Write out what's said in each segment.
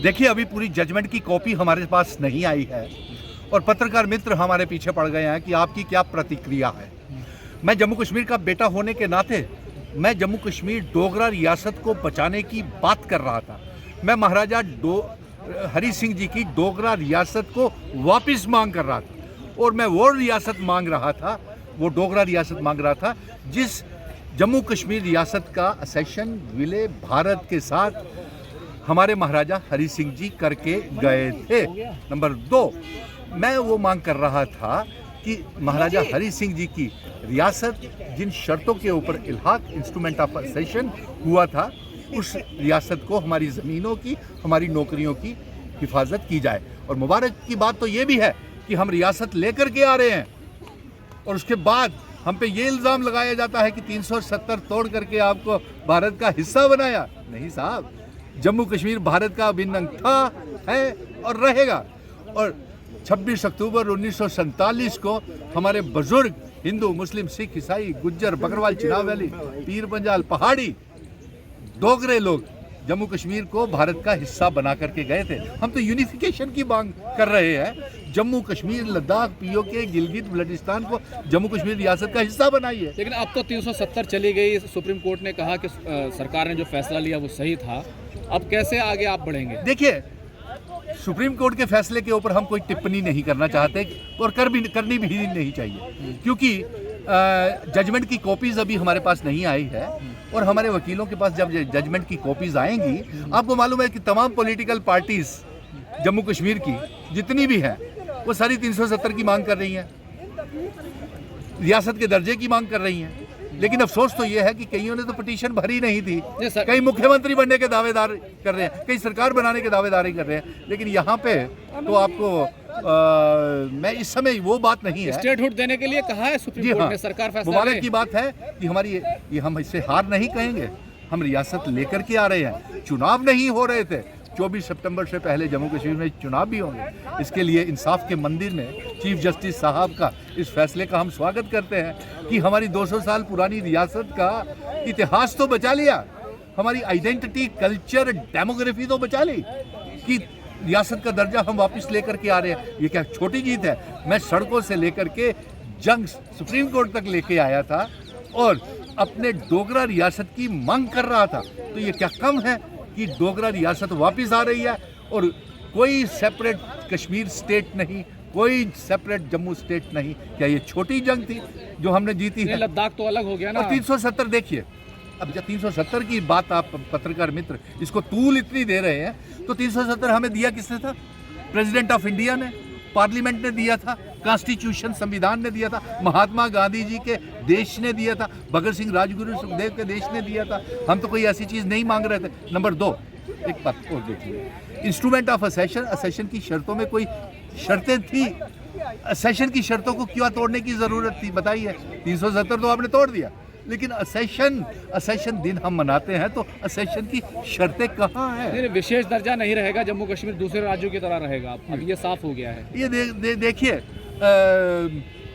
देखिए, अभी पूरी जजमेंट की कॉपी हमारे पास नहीं आई है और पत्रकार मित्र हमारे पीछे पड़ गए हैं कि आपकी क्या प्रतिक्रिया है। मैं जम्मू कश्मीर का बेटा होने के नाते मैं जम्मू कश्मीर डोगरा रियासत को बचाने की बात कर रहा था। मैं महाराजा हरि सिंह जी की डोगरा रियासत को वापस मांग कर रहा था और मैं वो रियासत मांग रहा था, वो डोगरा रियासत मांग रहा था जिस जम्मू कश्मीर रियासत का असेशन विलय भारत के साथ हमारे महाराजा हरि सिंह जी करके गए थे। नंबर 2, मैं वो मांग कर रहा था कि महाराजा हरि सिंह जी की रियासत जिन शर्तों के ऊपर इल्हाक इंस्ट्रूमेंट ऑफ असेशन हुआ था, उस रियासत को हमारी ज़मीनों की, हमारी नौकरियों की हिफाजत की जाए। और मुबारक की बात तो ये भी है कि हम रियासत लेकर के आ रहे हैं और उसके बाद हम पे ये इल्ज़ाम लगाया जाता है कि 370 तोड़ करके आपको भारत का हिस्सा बनाया। नहीं साहब, जम्मू कश्मीर भारत का अभिन्न अंग था, है और रहेगा। और 26 अक्टूबर 1947 को हमारे बुजुर्ग हिंदू, मुस्लिम, सिख, ईसाई, गुज्जर, बकरवाल, चिनाब वैली, पीर पंजाल, पहाड़ी, डोगरे लोग जम्मू कश्मीर को भारत का हिस्सा बना करके गए थे। हम तो यूनिफिकेशन की मांग कर रहे हैं। जम्मू कश्मीर, लद्दाख, पीओके, गिलगित बल्टिस्तान को जम्मू कश्मीर रियासत का हिस्सा बनाइए। लेकिन अब तो 370 चली गई। सुप्रीम कोर्ट ने कहा कि सरकार ने जो फैसला लिया वो सही था। अब कैसे आगे आप बढ़ेंगे? देखिए, सुप्रीम कोर्ट के फैसले के ऊपर हम कोई टिप्पणी नहीं करना चाहते और करनी भी नहीं चाहिए, क्योंकि जजमेंट की कॉपीज अभी हमारे पास नहीं आई है और हमारे वकीलों के पास जब जजमेंट की कॉपीज आएंगी, आपको मालूम है कि तमाम पॉलिटिकल पार्टीज जम्मू कश्मीर की जितनी भी हैं वो सारी 370 की मांग कर रही हैं, रियासत के दर्जे की मांग कर रही हैं। लेकिन अफसोस तो ये है कि कईयों ने तो पिटीशन भरी नहीं थी, कई मुख्यमंत्री बनने के दावेदार कर रहे हैं, कई सरकार बनाने के दावेदारी कर रहे हैं। लेकिन यहाँ पे तो आपको मैं इस समय वो बात नहीं है। स्टेटहुड देने के लिए कहा है सुप्रीम कोर्ट ने, सरकार फैसला मुबारक की बात है कि हमारी ये हम इससे हार नहीं कहेंगे, हम रियासत लेकर के आ रहे हैं। चुनाव नहीं हो रहे थे, 24 सितंबर से पहले जम्मू कश्मीर में चुनाव भी होंगे। इसके लिए इंसाफ के मंदिर में चीफ जस्टिस साहब का इस फैसले का हम स्वागत करते हैं कि हमारी 200 साल पुरानी रियासत का इतिहास तो बचा लिया, हमारी आइडेंटिटी, कल्चर, डेमोग्राफी तो बचा ली कि रियासत का दर्जा हम वापस लेकर के आ रहे हैं। ये क्या छोटी जीत है? मैं सड़कों से लेकर के जंग सुप्रीम कोर्ट तक लेके आया था और अपने डोगरा रियासत की मांग कर रहा था, तो ये क्या कम है कि डोगरा रियासत वापस आ रही है और कोई सेपरेट कश्मीर स्टेट नहीं, कोई सेपरेट जम्मू स्टेट नहीं। क्या ये छोटी जंग थी जो हमने जीती है? लद्दाख तो अलग हो गया ना। और 370 देखिए, अब जब 370 की बात आप पत्रकार मित्र इसको तूल इतनी दे रहे हैं, तो 370 हमें दिया किसने था? प्रेसिडेंट ऑफ इंडिया ने, पार्लियामेंट ने दिया था, कॉन्स्टिट्यूशन संविधान ने दिया था, महात्मा गांधी जी के देश ने दिया था, भगत सिंह, राजगुरु, सुखदेव के देश ने दिया था। हम तो कोई ऐसी चीज़ नहीं मांग रहे थे। नंबर 2, एक बात और देखिए, इंस्ट्रूमेंट ऑफ असेशन की शर्तों में कोई शर्तें थी? असेशन की शर्तों को क्यों तोड़ने की ज़रूरत थी बताइए? 370 तो आपने तोड़ दिया, लेकिन असेशन दिन हम मनाते हैं, तो असेशन की शर्तें कहाँ हैं? विशेष दर्जा नहीं रहेगा, जम्मू कश्मीर दूसरे राज्यों की तरह रहेगा। अब ये साफ हो गया है। ये देखिए,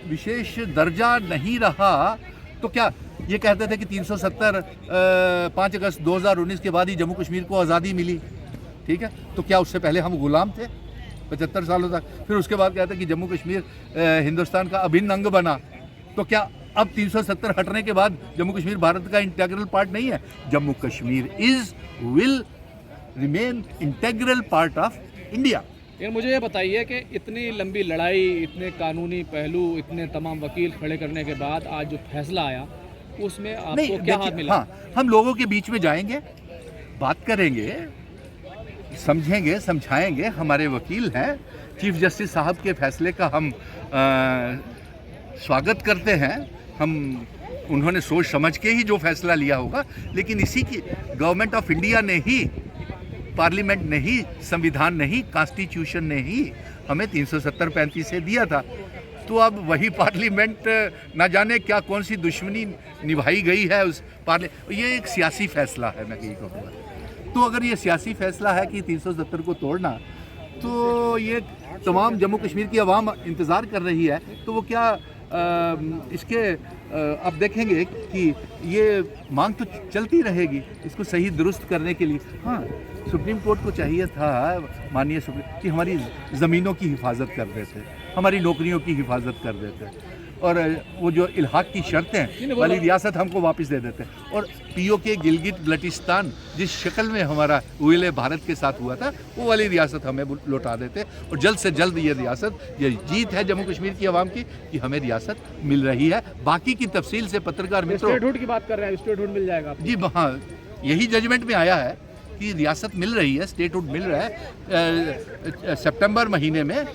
विशेष दर्जा नहीं रहा तो क्या ये कहते थे कि 370 5 अगस्त 2019 के बाद ही जम्मू कश्मीर को आज़ादी मिली, ठीक है? तो क्या उससे पहले हम गुलाम थे 75 सालों तक? फिर उसके बाद कहते हैं कि जम्मू कश्मीर हिंदुस्तान का अभिन्न अंग बना। तो क्या अब 370 हटने के बाद जम्मू कश्मीर भारत का इंटीग्रल पार्ट नहीं है? Jammu Kashmir will remain integral part of India. लेकिन मुझे ये बताइए कि इतनी लंबी लड़ाई, इतने कानूनी पहलू, इतने तमाम वकील खड़े करने के बाद आज जो फैसला आया, उसमें आपको क्या हाथ मिला? हाँ, हम लोगों के बीच में जाएंगे, बात करेंगे, समझेंगे, समझाएंगे। हमारे वकील हैं, चीफ जस्टिस साहब के फैसले का हम स्वागत करते हैं। उन्होंने सोच समझ के ही जो फैसला लिया होगा, लेकिन इसी की गवर्नमेंट ऑफ इंडिया ने ही, पार्लियामेंट ने ही, संविधान ने ही, कॉन्स्टिट्यूशन ने ही हमें 370-35 से दिया था। तो अब वही पार्लियामेंट ना जाने क्या कौन सी दुश्मनी निभाई गई है उस ये एक सियासी फैसला है, मैं यही कहूँगा। तो अगर ये सियासी फैसला है कि 370 को तोड़ना, तो ये तमाम जम्मू कश्मीर की आवाम इंतज़ार कर रही है, तो वो क्या इसके अब देखेंगे कि ये मांग तो चलती रहेगी इसको सही दुरुस्त करने के लिए। हाँ, सुप्रीम कोर्ट को चाहिए था माननीय सुप्रीम कि हमारी ज़मीनों की हिफाजत कर देते, हमारी नौकरियों की हिफाजत कर देते, और वो जो इल्हाक की शर्तें वाली रियासत हमको वापस दे देते, और पीओके गिलगित बल्टिस्तान जिस शक्ल में हमारा विलय भारत के साथ हुआ था वो वाली रियासत हमें लौटा देते, और जल्द से जल्द ये रियासत, ये जीत है जम्मू कश्मीर की आवाम की कि हमें रियासत मिल रही है। बाकी की तफसील से पत्रकार मित्रों, स्टेटहुड की बात कर रहे हैं, स्टेटहुड मिल जाएगा आपको? जी हाँ, यही जजमेंट में आया है कि रियासत मिल रही है, स्टेटहुड मिल रहा है। सितंबर महीने में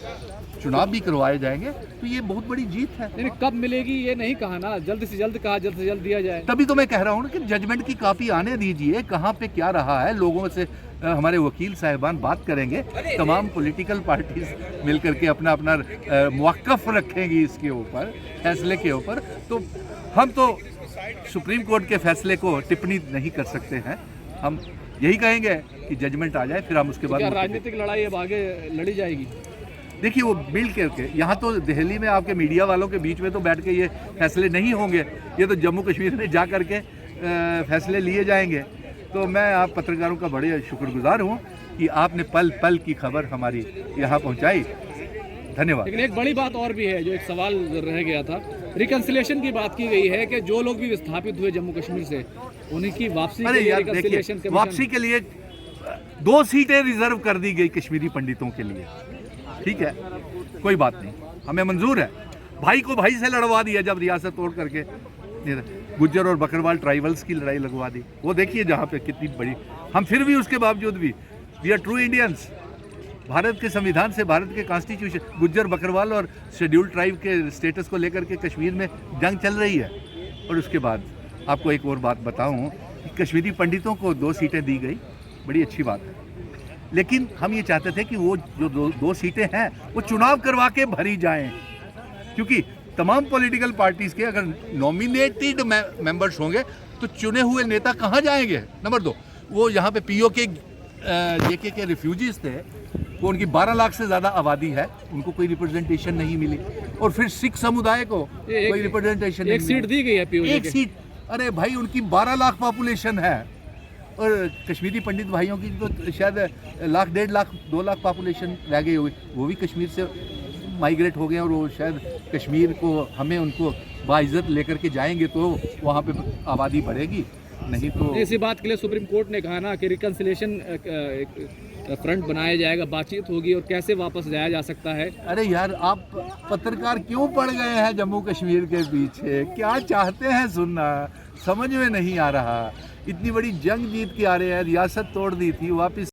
चुनाव भी करवाए जाएंगे, तो ये बहुत बड़ी जीत है। नहीं, कब मिलेगी ये नहीं कहा ना, जल्द से जल्द कहा, जल्द से जल्द दिया जाए। तभी तो मैं कह रहा हूँ ना कि जजमेंट की कॉपी आने दीजिए, कहाँ पे क्या रहा है, लोगों से हमारे वकील साहिबान बात करेंगे, तमाम पॉलिटिकल पार्टीज मिल करके अपना अपना मौक़िफ़ रखेंगी इसके ऊपर, फैसले के ऊपर। तो हम तो सुप्रीम कोर्ट के फैसले को टिप्पणी नहीं कर सकते हैं, हम यही कहेंगे कि जजमेंट आ जाए, फिर हम उसके बाद। राजनीतिक लड़ाई अब आगे लड़ी जाएगी? देखिए, वो मिल करके यहाँ तो दिल्ली में आपके मीडिया वालों के बीच में तो बैठ के ये फैसले नहीं होंगे, ये तो जम्मू कश्मीर में जा कर के फैसले लिए जाएंगे। तो मैं आप पत्रकारों का बड़े शुक्रगुजार हूँ कि आपने पल पल की खबर हमारी यहाँ पहुँचाई। धन्यवाद। लेकिन एक बड़ी बात और भी है जो एक सवाल रह गया था, रिकन्सिलिएशन की बात की गई है कि जो लोग भी विस्थापित हुए जम्मू कश्मीर से उन्हीं की वापसी के लिए रिकन्सिलिएशन कमीशन, वापसी के लिए 2 सीटें रिजर्व कर दी गई कश्मीरी पंडितों के लिए। ठीक है, कोई बात नहीं, हमें मंजूर है। भाई को भाई से लड़वा दिया जब रियासत तोड़ करके, गुज्जर और बकरवाल ट्राइबल्स की लड़ाई लगवा दी, वो देखिए जहाँ पे कितनी बड़ी। हम फिर भी उसके बावजूद भी we are true Indians. Bharat के संविधान से, भारत के कॉन्स्टिट्यूशन, गुज्जर बकरवाल और शेड्यूल्ड ट्राइब के स्टेटस को लेकर के कश्मीर में जंग चल रही है। और उसके बाद आपको एक और बात बताऊं कि कश्मीरी पंडितों को 2 सीटें दी गई, बड़ी अच्छी बात है, लेकिन हम ये चाहते थे कि वो जो दो सीटें हैं वो चुनाव करवा के भरी जाएं, क्योंकि तमाम पॉलिटिकल पार्टीज़ के अगर नॉमिनेटेड मेंबर्स होंगे तो चुने हुए नेता कहाँ जाएंगे। नंबर 2, वो यहाँ पे पीओके जेके के रिफ्यूजीज थे, वो उनकी 12 लाख से ज़्यादा आबादी है, उनको कोई रिप्रेजेंटेशन नहीं मिली, और फिर सिख समुदाय को कोई रिप्रेजेंटेशन नहीं मिली। एक सीट दी गई है पीओके, एक सीट। अरे भाई, उनकी 12 लाख पॉपुलेशन है, और कश्मीरी पंडित भाइयों की तो शायद 1.5 लाख 2 लाख पॉपुलेशन रह गई होगी, वो भी कश्मीर से माइग्रेट हो गए, और वो शायद कश्मीर को, हमें उनको बाइज्जत लेकर के जाएंगे तो वहाँ पे आबादी बढ़ेगी, नहीं तो। इसी बात के लिए सुप्रीम कोर्ट ने कहा ना कि रिकन्सिलिएशन फ्रंट बनाया जाएगा, बातचीत होगी और कैसे वापस जाया जा सकता है। अरे यार, आप पत्रकार क्यों पड़ गए हैं जम्मू कश्मीर के पीछे, क्या चाहते हैं सुनना, समझ में नहीं आ रहा। इतनी बड़ी जंग जीत के आ रहे हैं, रियासत तोड़ दी थी, वापस